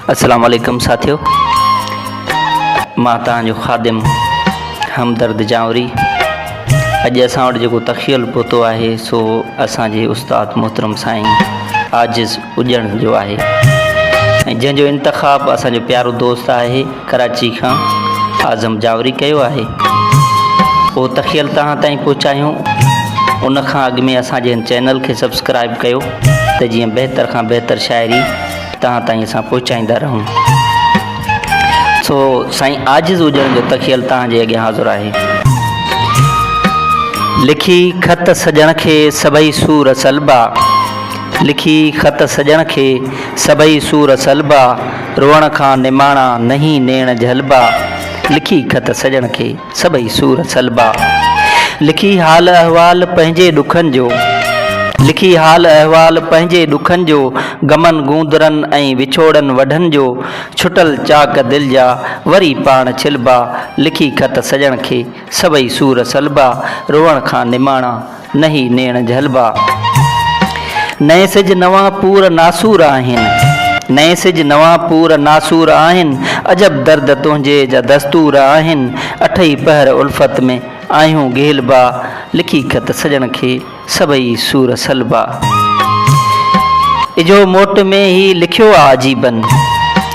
अस्सलाम वालेकुम साथियों, मां तव्हांजो ख़ादिम हमदर्द जावरी। अॼु असां वटि जेको तख़ियल पहुतो आहे सो असांजे उस्ताद मोहतरम साईं आजिज़ उजण जो आहे, ऐं जंहिंजो इंतख़ाब असांजो प्यारो दोस्त आहे कराची खां आज़म जावरी कयो आहे। उहो तख़ियल तव्हां ताईं पहुचायूं। उन खां अॻु में असांजे हिन चैनल खे सब्सक्राइब कयो त जीअं बहितर खां बहितर शाइरी तव्हां ताईं असां पहुचाईंदा रहूं। सो साईं आजिज़ उजण जो तख़ियल तव्हांजे अॻियां हाज़ुर आहे। लिखी ख़त सजण खे सभई सूर सलबा, लिखी ख़त सजण खे सभई सूर सलबा, रोअण खां निमाणा नहीं नेण झलबा। लिखी ख़त सजण खे सभई सूर सलबा, लिखी हाल अहवाल पंहिंजे ॾुखनि जो, लिखी हाल अहवाल पंहिंजे ॾुखनि जो, गमन गूंदरनि ऐं विछोड़नि वढनि जो, छुटल चाक दिलि जा वरी पाण छिलबा। लिखी ख़त सजण खे सभई सूर सलबा, रोअण खां निमाणा नहीं नेण झलबा। नए सिज नवां पूर नासूर आहिनि, नए सिज नवां पूर नासूर आहिनि, अजब दर्द तुंहिंजे जा दस्तूर आहिनि, अठई पहर उल्फत में आहियूं गेलबा। लिखी ख़त सजण खे सभई सूर सलबा। इजो मोट में ही लिखियो आहे अजीबन,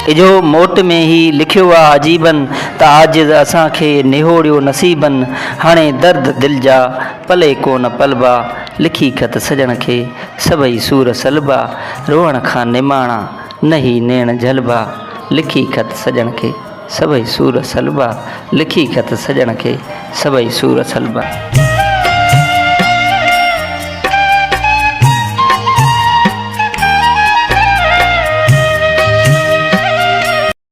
इजो मोट में ही लिखियो आहे अजीबन, त आजिज़ असांखे निहोड़ियो नसीबन, हाणे दर्द दिलि जा पले कोन पलबा। लिखी ख़त सजण खे सभई सूर सलबा, रोअण खां निमाणा नहीं नेण झलबा। लिखी ख़त सजण खे सभई सूर सलबा, लिखी ख़त सजण खे सभई सूर सलबा।